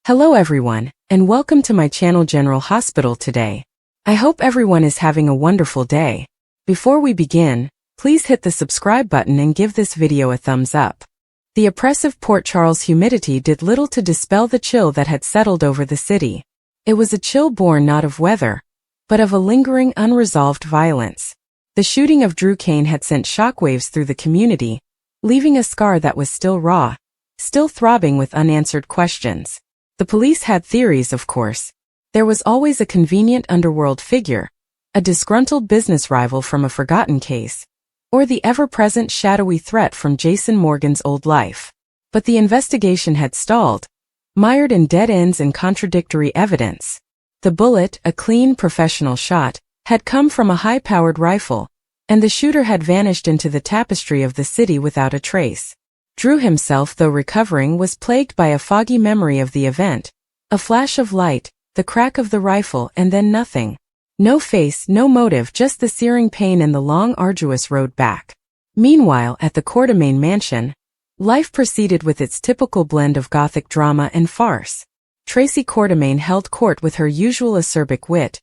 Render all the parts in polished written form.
Hello everyone, and welcome to my channel General Hospital today. I hope everyone is having a wonderful day. Before we begin, please hit the subscribe button and give this video a thumbs up. The oppressive Port Charles humidity did little to dispel the chill that had settled over the city. It was a chill born not of weather, but of a lingering unresolved violence. The shooting of Drew Cain had sent shockwaves through the community, leaving a scar that was still raw, still throbbing with unanswered questions. The police had theories, of course. There was always a convenient underworld figure, a disgruntled business rival from a forgotten case, or the ever-present shadowy threat from Jason Morgan's old life. But the investigation had stalled, mired in dead ends and contradictory evidence. The bullet, a clean, professional shot, had come from a high-powered rifle, and the shooter had vanished into the tapestry of the city without a trace. Drew himself, though recovering, was plagued by a foggy memory of the event. A flash of light, the crack of the rifle, and then nothing. No face, no motive, just the searing pain and the long, arduous road back. Meanwhile, at the Quartermain mansion, life proceeded with its typical blend of gothic drama and farce. Tracy Quartermain held court with her usual acerbic wit,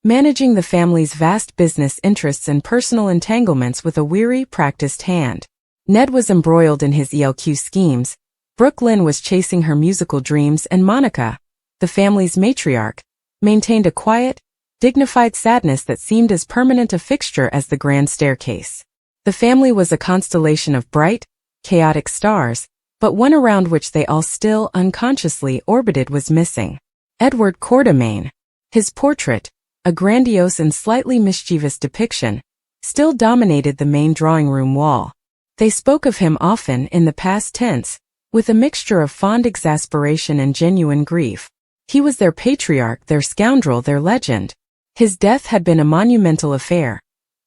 managing the family's vast business interests and personal entanglements with a weary, practiced hand. Ned was embroiled in his ELQ schemes, Brooke Lynn was chasing her musical dreams, and Monica, the family's matriarch, maintained a quiet, dignified sadness that seemed as permanent a fixture as the grand staircase. The family was a constellation of bright, chaotic stars, but one around which they all still unconsciously orbited was missing. Edward Quartermain. His portrait, a grandiose and slightly mischievous depiction, still dominated the main drawing room wall. They spoke of him often in the past tense, with a mixture of fond exasperation and genuine grief. He was their patriarch, their scoundrel, their legend. His death had been a monumental affair.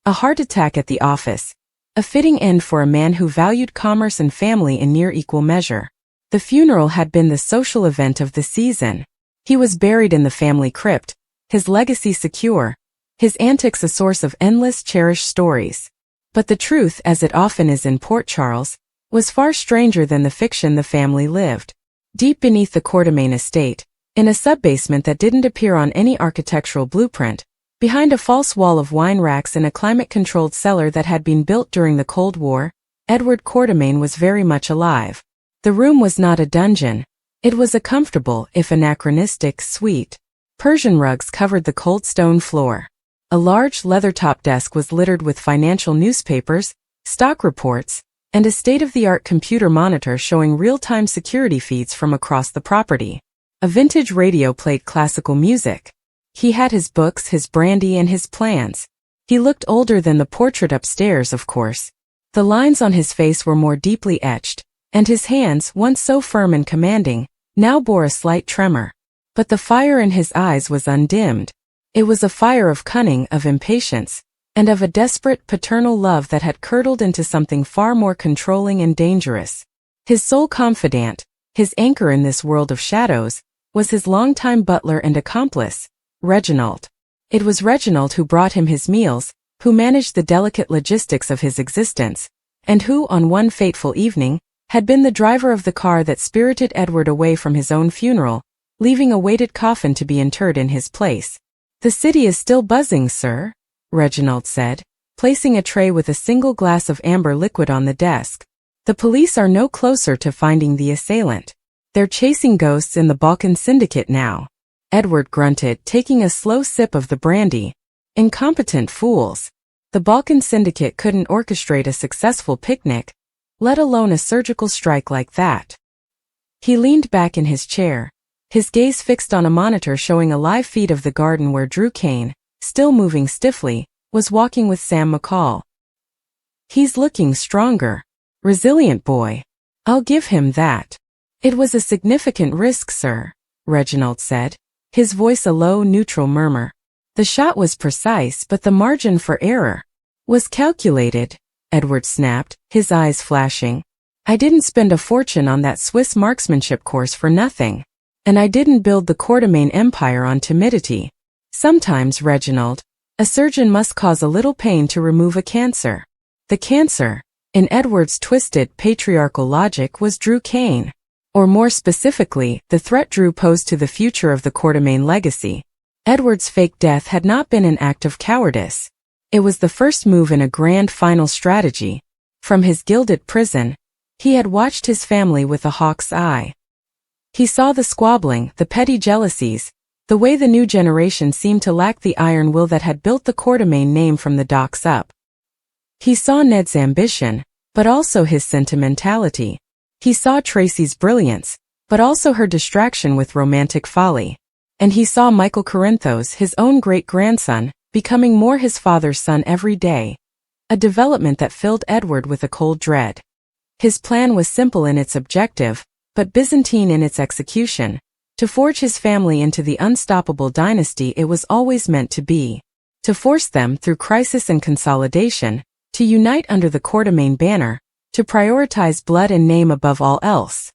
A heart attack at the office. A fitting end for a man who valued commerce and family in near equal measure. The funeral had been the social event of the season. He was buried in the family crypt, his legacy secure, his antics a source of endless cherished stories. But the truth, as it often is in Port Charles, was far stranger than the fiction the family lived. Deep beneath the Quartermain estate, in a sub-basement that didn't appear on any architectural blueprint, behind a false wall of wine racks in a climate-controlled cellar that had been built during the Cold War, Edward Quartermain was very much alive. The room was not a dungeon. It was a comfortable, if anachronistic, suite. Persian rugs covered the cold stone floor. A large leather-top desk was littered with financial newspapers, stock reports, and a state-of-the-art computer monitor showing real-time security feeds from across the property. A vintage radio played classical music. He had his books, his brandy, and his plans. He looked older than the portrait upstairs, of course. The lines on his face were more deeply etched, and his hands, once so firm and commanding, now bore a slight tremor. But the fire in his eyes was undimmed. It was a fire of cunning, of impatience, and of a desperate paternal love that had curdled into something far more controlling and dangerous. His sole confidant, his anchor in this world of shadows, was his longtime butler and accomplice, Reginald. It was Reginald who brought him his meals, who managed the delicate logistics of his existence, and who, on one fateful evening, had been the driver of the car that spirited Edward away from his own funeral, leaving a weighted coffin to be interred in his place. "The city is still buzzing, sir," Reginald said, placing a tray with a single glass of amber liquid on the desk. "The police are no closer to finding the assailant. They're chasing ghosts in the Balkan Syndicate now." Edward grunted, taking a slow sip of the brandy. Incompetent fools. The Balkan Syndicate couldn't orchestrate a successful picnic, let alone a surgical strike like that. He leaned back in his chair, his gaze fixed on a monitor showing a live feed of the garden where Drew Cain, still moving stiffly, was walking with Sam McCall. "He's looking stronger. Resilient boy. I'll give him that." "It was a significant risk, sir," Reginald said, his voice a low, neutral murmur. "The shot was precise, but the margin for error was calculated," Edward snapped, his eyes flashing. "I didn't spend a fortune on that Swiss marksmanship course for nothing. And I didn't build the Quartermain empire on timidity. Sometimes, Reginald, a surgeon must cause a little pain to remove a cancer. The cancer, in Edward's twisted patriarchal logic, was Drew Cain. Or more specifically, the threat Drew posed to the future of the Quartermain legacy. Edward's fake death had not been an act of cowardice. It was the first move in a grand final strategy. From his gilded prison, he had watched his family with a hawk's eye. He saw the squabbling, the petty jealousies, the way the new generation seemed to lack the iron will that had built the Quartermain name from the docks up. He saw Ned's ambition, but also his sentimentality. He saw Tracy's brilliance, but also her distraction with romantic folly. And he saw Michael Corinthos, his own great-grandson, becoming more his father's son every day. A development that filled Edward with a cold dread. His plan was simple in its objective, but Byzantine in its execution. To forge his family into the unstoppable dynasty it was always meant to be. To force them through crisis and consolidation, to unite under the Quartermain banner, to prioritize blood and name above all else.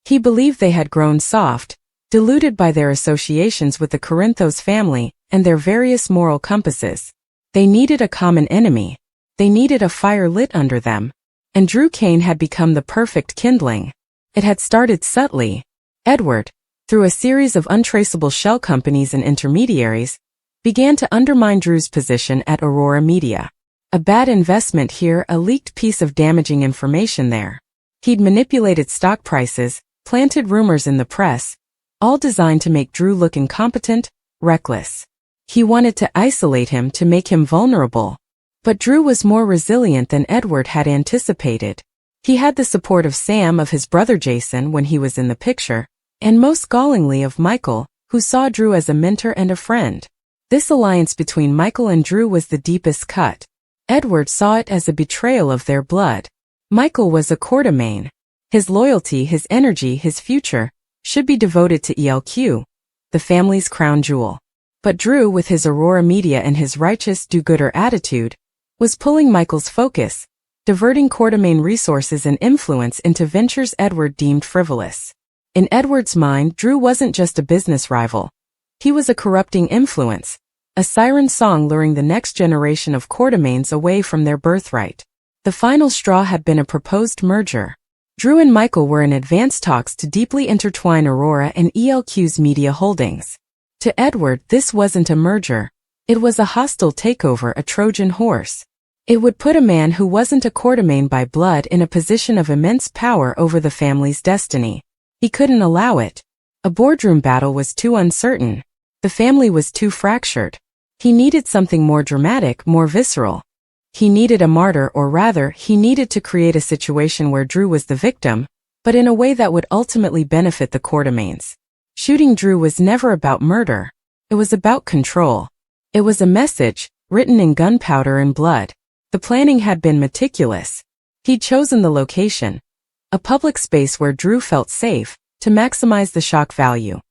He believed they had grown soft, diluted by their associations with the Corinthos family and their various moral compasses. They needed a common enemy. They needed a fire lit under them. And Drew Cain had become the perfect kindling. It had started subtly. Edward, through a series of untraceable shell companies and intermediaries, began to undermine Drew's position at Aurora Media. A bad investment here, a leaked piece of damaging information there. He'd manipulated stock prices, planted rumors in the press, all designed to make Drew look incompetent, reckless. He wanted to isolate him, to make him vulnerable. But Drew was more resilient than Edward had anticipated. He had the support of Sam, of his brother Jason when he was in the picture, and most gallingly of Michael, who saw Drew as a mentor and a friend. This alliance between Michael and Drew was the deepest cut. Edward saw it as a betrayal of their blood. Michael was a Quartermain. His loyalty, his energy, his future, should be devoted to ELQ, the family's crown jewel. But Drew, with his Aurora Media and his righteous do-gooder attitude, was pulling Michael's focus, diverting Quartermain resources and influence into ventures Edward deemed frivolous. In Edward's mind, Drew wasn't just a business rival. He was a corrupting influence, a siren song luring the next generation of Quartermains away from their birthright. The final straw had been a proposed merger. Drew and Michael were in advanced talks to deeply intertwine Aurora and ELQ's media holdings. To Edward, this wasn't a merger. It was a hostile takeover, a Trojan horse. It would put a man who wasn't a Quartermain by blood in a position of immense power over the family's destiny. He couldn't allow it. A boardroom battle was too uncertain. The family was too fractured. He needed something more dramatic, more visceral. He needed a martyr, or rather, he needed to create a situation where Drew was the victim, but in a way that would ultimately benefit the Quartermains. Shooting Drew was never about murder. It was about control. It was a message, written in gunpowder and blood. The planning had been meticulous. He'd chosen the location, a public space where Drew felt safe, to maximize the shock value.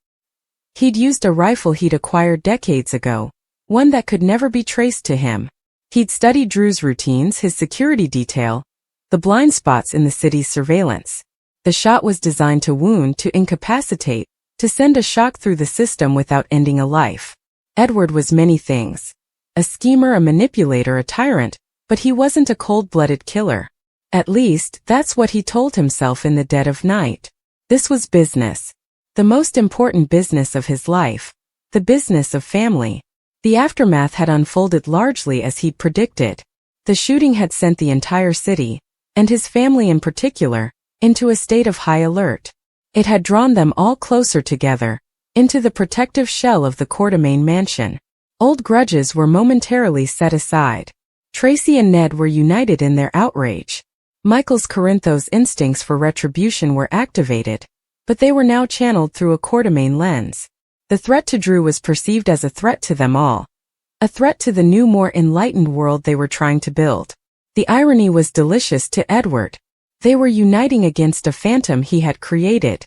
He'd used a rifle he'd acquired decades ago, one that could never be traced to him. He'd studied Drew's routines, his security detail, the blind spots in the city's surveillance. The shot was designed to wound, to incapacitate, to send a shock through the system without ending a life. Edward was many things. A schemer, a manipulator, a tyrant, but he wasn't a cold-blooded killer. At least, that's what he told himself in the dead of night. This was business. The most important business of his life. The business of family. The aftermath had unfolded largely as he'd predicted. The shooting had sent the entire city, and his family in particular, into a state of high alert. It had drawn them all closer together, into the protective shell of the Quartermain mansion. Old grudges were momentarily set aside. Tracy and Ned were united in their outrage. Michael's Corinthos instincts for retribution were activated, but they were now channeled through a Quartermain lens. The threat to Drew was perceived as a threat to them all. A threat to the new, more enlightened world they were trying to build. The irony was delicious to Edward. They were uniting against a phantom he had created.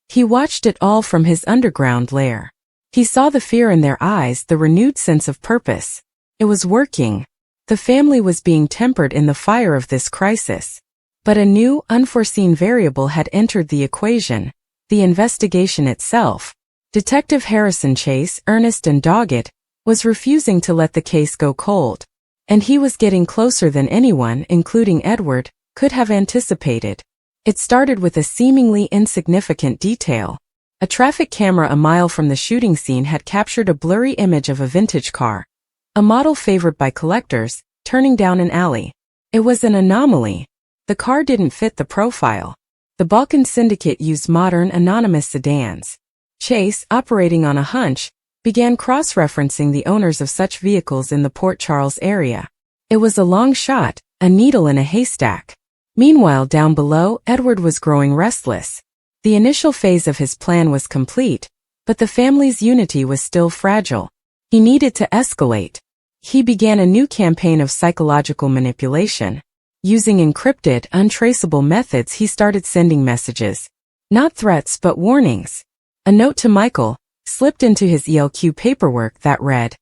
He watched it all from his underground lair. He saw the fear in their eyes, the renewed sense of purpose. It was working. The family was being tempered in the fire of this crisis. But a new, unforeseen variable had entered the equation, the investigation itself. Detective Harrison Chase, earnest and dogged, was refusing to let the case go cold. And he was getting closer than anyone, including Edward, could have anticipated. It started with a seemingly insignificant detail. A traffic camera a mile from the shooting scene had captured a blurry image of a vintage car, a model favored by collectors, turning down an alley. It was an anomaly. The car didn't fit the profile. The Balkan Syndicate used modern, anonymous sedans. Chase, operating on a hunch, began cross-referencing the owners of such vehicles in the Port Charles area. It was a long shot, a needle in a haystack. Meanwhile, down below, Edward was growing restless. The initial phase of his plan was complete, but the family's unity was still fragile. He needed to escalate. He began a new campaign of psychological manipulation. Using encrypted, untraceable methods, he started sending messages. Not threats, but warnings. A note to Michael slipped into his ELQ paperwork that read,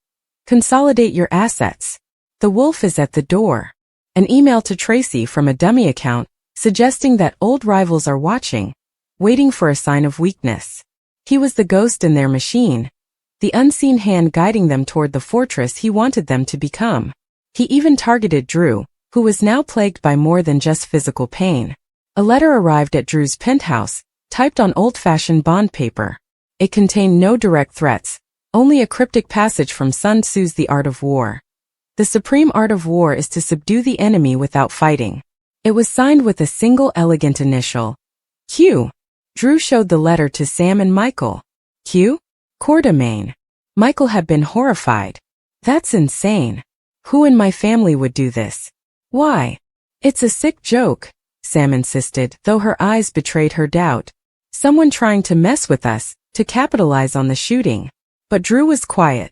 "Consolidate your assets. The wolf is at the door." An email to Tracy from a dummy account suggesting that old rivals are watching, waiting for a sign of weakness. He was the ghost in their machine, the unseen hand guiding them toward the fortress he wanted them to become. He even targeted Drew, who was now plagued by more than just physical pain. A letter arrived at Drew's penthouse, typed on old-fashioned bond paper. It contained no direct threats, only a cryptic passage from Sun Tzu's The Art of War. The supreme art of war is to subdue the enemy without fighting. It was signed with a single elegant initial, Q. Drew showed the letter to Sam and Michael. Q? Quartermain. Michael had been horrified. That's insane. Who in my family would do this? Why? It's a sick joke, Sam insisted, though her eyes betrayed her doubt. Someone trying to mess with us, to capitalize on the shooting. But Drew was quiet.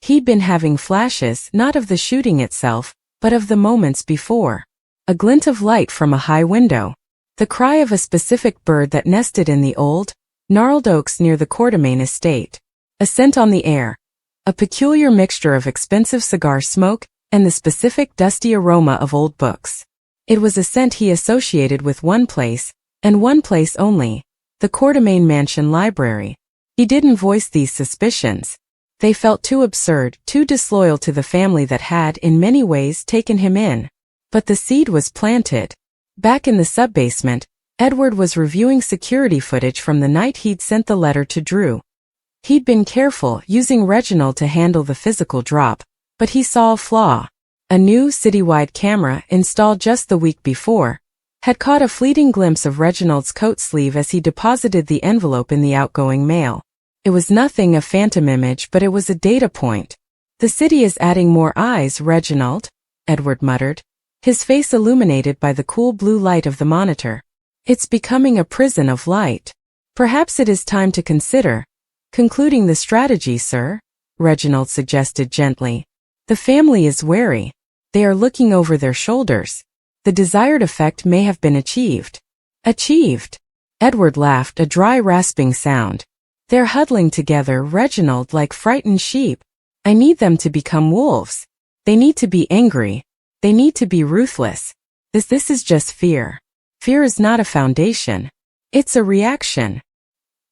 He'd been having flashes, not of the shooting itself, but of the moments before. A glint of light from a high window. The cry of a specific bird that nested in the old, gnarled oaks near the Quartermain estate. A scent on the air. A peculiar mixture of expensive cigar smoke and the specific dusty aroma of old books. It was a scent he associated with one place, and one place only, the Quartermain Mansion Library. He didn't voice these suspicions. They felt too absurd, too disloyal to the family that had, in many ways, taken him in. But the seed was planted. Back in the sub-basement, Edward was reviewing security footage from the night he'd sent the letter to Drew. He'd been careful, using Reginald to handle the physical drop, but he saw a flaw. A new citywide camera, installed just the week before, had caught a fleeting glimpse of Reginald's coat sleeve as he deposited the envelope in the outgoing mail. It was nothing, a phantom image, but it was a data point. "The city is adding more eyes, Reginald," Edward muttered, his face illuminated by the cool blue light of the monitor. "It's becoming a prison of light. Perhaps it is time to consider concluding the strategy, sir," Reginald suggested gently. "The family is wary. They are looking over their shoulders. The desired effect may have been achieved." "Achieved?" Edward laughed, a dry rasping sound. "They're huddling together, Reginald, like frightened sheep. I need them to become wolves. They need to be angry. They need to be ruthless. This is just fear. Fear is not a foundation. It's a reaction."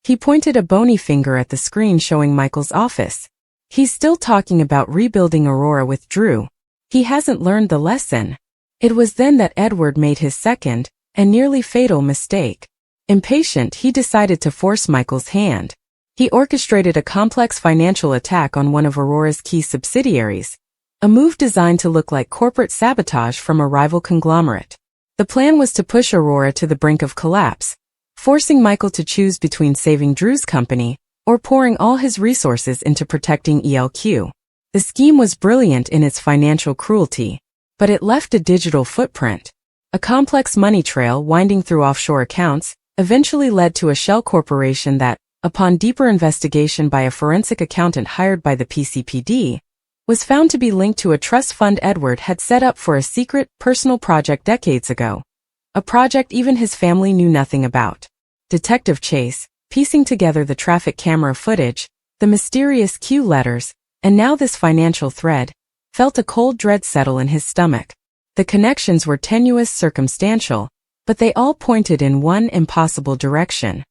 He pointed a bony finger at the screen showing Michael's office. "He's still talking about rebuilding Aurora with Drew. He hasn't learned the lesson." It was then that Edward made his second, and nearly fatal mistake. Impatient, he decided to force Michael's hand. He orchestrated a complex financial attack on one of Aurora's key subsidiaries, a move designed to look like corporate sabotage from a rival conglomerate. The plan was to push Aurora to the brink of collapse, forcing Michael to choose between saving Drew's company or pouring all his resources into protecting ELQ. The scheme was brilliant in its financial cruelty, but it left a digital footprint. A complex money trail winding through offshore accounts eventually led to a shell corporation that, upon deeper investigation by a forensic accountant hired by the PCPD, was found to be linked to a trust fund Edward had set up for a secret, personal project decades ago. A project even his family knew nothing about. Detective Chase, piecing together the traffic camera footage, the mysterious Q letters, and now this financial thread, felt a cold dread settle in his stomach. The connections were tenuous, circumstantial, but they all pointed in one impossible direction.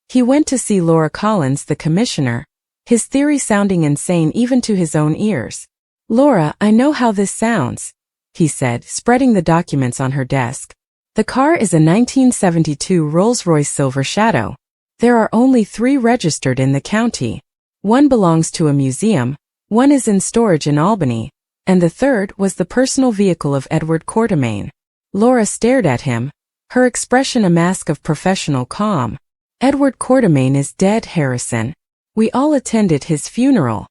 He went to see Laura Collins, the commissioner, his theory sounding insane even to his own ears. "Laura, I know how this sounds," he said, spreading the documents on her desk. The car is a 1972 Rolls-Royce Silver Shadow. There are only 3 registered in the county. One belongs to a museum, one is in storage in Albany, and the third was the personal vehicle of Edward Quartermain. Laura stared at him, her expression a mask of professional calm. Edward Quartermain is dead, Harrison. We all attended his funeral.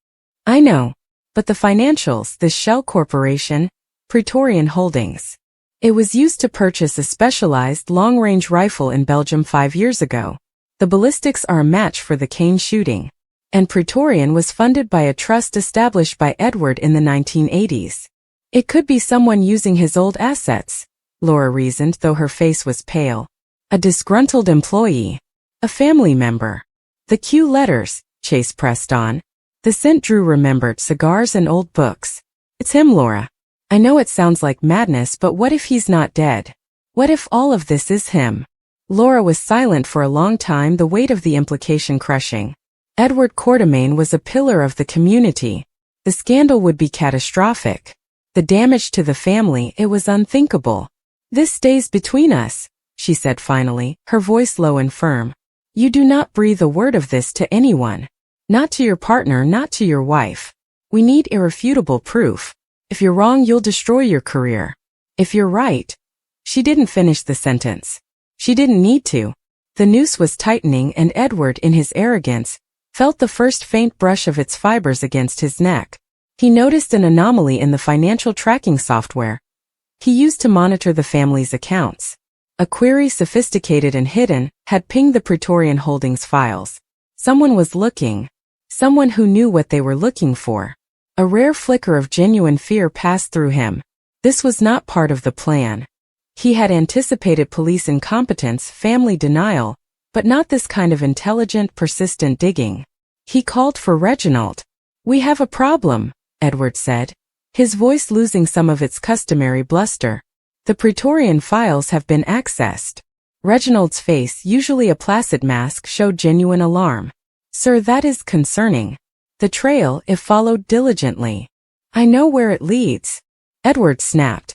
I know. But the financials, this shell corporation, Praetorian Holdings. It was used to purchase a specialized long-range rifle in Belgium 5 years ago. The ballistics are a match for the Kane shooting. And Praetorian was funded by a trust established by Edward in the 1980s. It could be someone using his old assets, Laura reasoned, though her face was pale. A disgruntled employee. A family member. The Q letters, Chase pressed on. The scent Drew remembered: cigars and old books. It's him, Laura. I know it sounds like madness, but what if he's not dead? What if all of this is him? Laura was silent for a long time, the weight of the implication crushing. Edward Quartermain was a pillar of the community. The scandal would be catastrophic. The damage to the family, it was unthinkable. This stays between us, she said finally, her voice low and firm. You do not breathe a word of this to anyone. Not to your partner, not to your wife. We need irrefutable proof. If you're wrong, you'll destroy your career. If you're right. She didn't finish the sentence. She didn't need to. The noose was tightening, and Edward, in his arrogance, felt the first faint brush of its fibers against his neck. He noticed an anomaly in the financial tracking software he used to monitor the family's accounts. A query, sophisticated and hidden, had pinged the Praetorian Holdings files. Someone was looking. Someone who knew what they were looking for. A rare flicker of genuine fear passed through him. This was not part of the plan. He had anticipated police incompetence, family denial, but not this kind of intelligent, persistent digging. He called for Reginald. We have a problem, Edward said, his voice losing some of its customary bluster. The Praetorian files have been accessed. Reginald's face, usually a placid mask, showed genuine alarm. Sir, that is concerning. The trail, if followed diligently. I know where it leads. Edward snapped.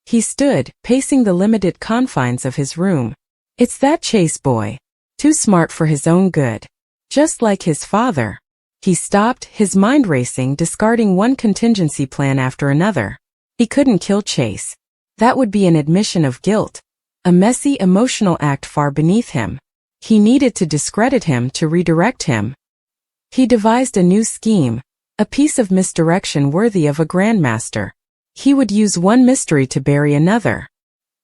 He stood, pacing the limited confines of his room. It's that Chase boy. Too smart for his own good. Just like his father. He stopped, his mind racing, discarding one contingency plan after another. He couldn't kill Chase. That would be an admission of guilt. A messy, emotional act far beneath him. He needed to discredit him, to redirect him. He devised a new scheme, a piece of misdirection worthy of a grandmaster. He would use one mystery to bury another.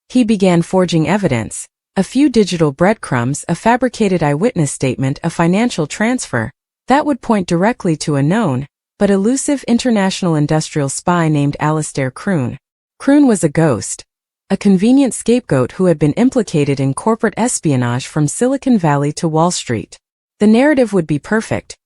He began forging evidence, a few digital breadcrumbs, a fabricated eyewitness statement, a financial transfer, that would point directly to a known, but elusive international industrial spy named Alistair Croon. Croon was a ghost, a convenient scapegoat who had been implicated in corporate espionage from Silicon Valley to Wall Street. The narrative would be perfect.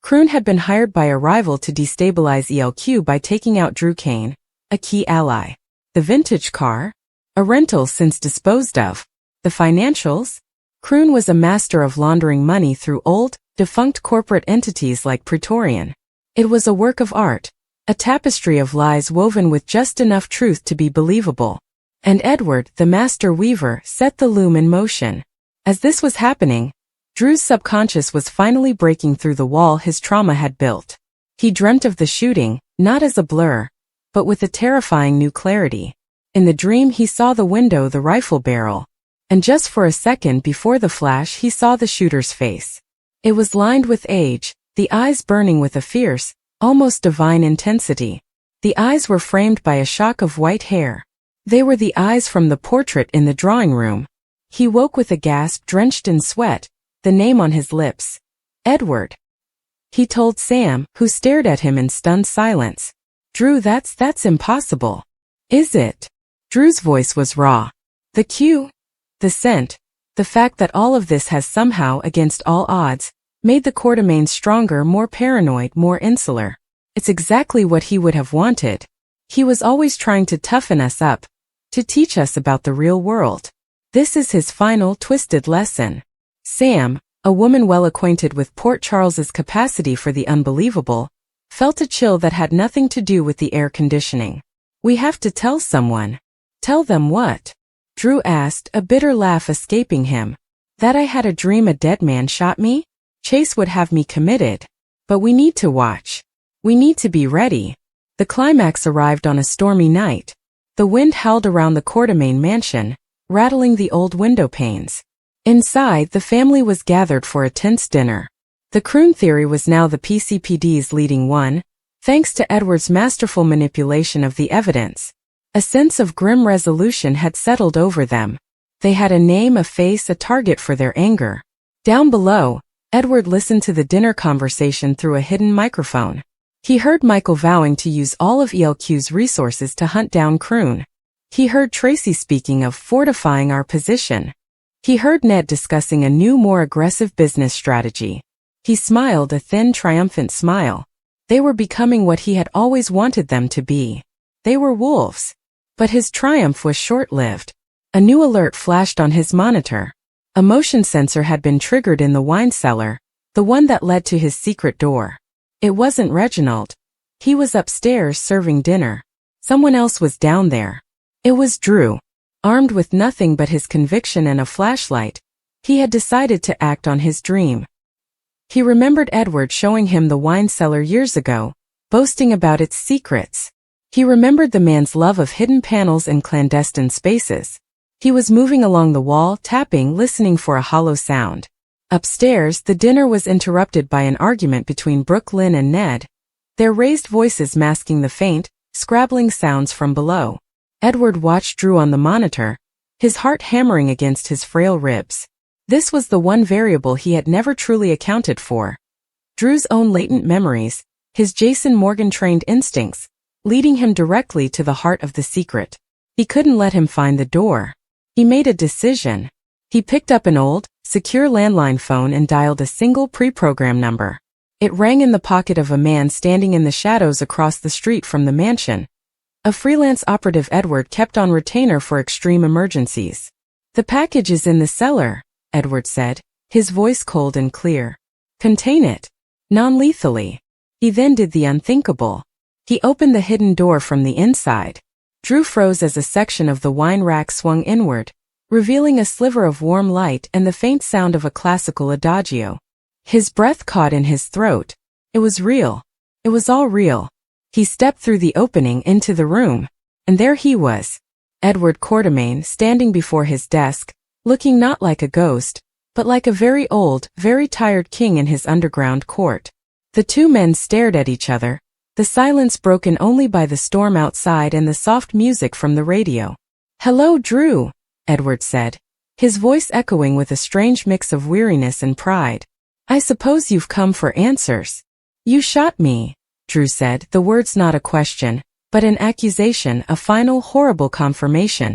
Croon had been hired by a rival to destabilize ELQ by taking out Drew Kane, a key ally. The vintage car? A rental since disposed of. The financials? Croon was a master of laundering money through old, defunct corporate entities like Praetorian. It was a work of art, a tapestry of lies woven with just enough truth to be believable. And Edward, the master weaver, set the loom in motion. As this was happening, Drew's subconscious was finally breaking through the wall his trauma had built. He dreamt of the shooting, not as a blur, but with a terrifying new clarity. In the dream he saw the window, the rifle barrel. And just for a second before the flash he saw the shooter's face. It was lined with age, the eyes burning with a fierce, almost divine intensity. The eyes were framed by a shock of white hair. They were the eyes from the portrait in the drawing room. He woke with a gasp, drenched in sweat, the name on his lips. Edward. He told Sam, who stared at him in stunned silence. Drew, that's impossible. Is it? Drew's voice was raw. The cue, the scent, the fact that all of this has somehow, against all odds, made the Quartermains stronger, more paranoid, more insular. It's exactly what he would have wanted. He was always trying to toughen us up, to teach us about the real world. This is his final, twisted lesson. Sam, a woman well acquainted with Port Charles's capacity for the unbelievable, felt a chill that had nothing to do with the air conditioning. We have to tell someone. Tell them what? Drew asked, a bitter laugh escaping him. That I had a dream a dead man shot me? Chase would have me committed. But we need to watch. We need to be ready. The climax arrived on a stormy night. The wind howled around the Quartermain mansion, rattling the old window panes. Inside, the family was gathered for a tense dinner. The croon theory was now the PCPD's leading one, thanks to Edward's masterful manipulation of the evidence. A sense of grim resolution had settled over them. They had a name, a face, a target for their anger. Down below, Edward listened to the dinner conversation through a hidden microphone. He heard Michael vowing to use all of ELQ's resources to hunt down Croon. He heard Tracy speaking of fortifying our position. He heard Ned discussing a new, more aggressive business strategy. He smiled, a thin, triumphant smile. They were becoming what he had always wanted them to be. They were wolves. But his triumph was short-lived. A new alert flashed on his monitor. A motion sensor had been triggered in the wine cellar, the one that led to his secret door. It wasn't Reginald. He was upstairs serving dinner. Someone else was down there. It was Drew. Armed with nothing but his conviction and a flashlight, he had decided to act on his dream. He remembered Edward showing him the wine cellar years ago, boasting about its secrets. He remembered the man's love of hidden panels and clandestine spaces. He was moving along the wall, tapping, listening for a hollow sound. Upstairs, the dinner was interrupted by an argument between Brooklyn and Ned, their raised voices masking the faint, scrabbling sounds from below. Edward watched Drew on the monitor, his heart hammering against his frail ribs. This was the one variable he had never truly accounted for. Drew's own latent memories, his Jason Morgan-trained instincts, leading him directly to the heart of the secret. He couldn't let him find the door. He made a decision. He picked up an old, secure landline phone and dialed a single pre-programmed number. It rang in the pocket of a man standing in the shadows across the street from the mansion. A freelance operative Edward kept on retainer for extreme emergencies. The package is in the cellar, Edward said, his voice cold and clear. Contain it. Non-lethally. He then did the unthinkable. He opened the hidden door from the inside. Drew froze as a section of the wine rack swung inward, revealing a sliver of warm light and the faint sound of a classical adagio. His breath caught in his throat. It was real. It was all real. He stepped through the opening into the room, and there he was, Edward Quartermain, standing before his desk, looking not like a ghost, but like a very old, very tired king in his underground court. The two men stared at each other, the silence broken only by the storm outside and the soft music from the radio. "Hello, Drew," Edward said, his voice echoing with a strange mix of weariness and pride. "I suppose you've come for answers." "You shot me," Drew said, the words not a question, but an accusation, a final horrible confirmation.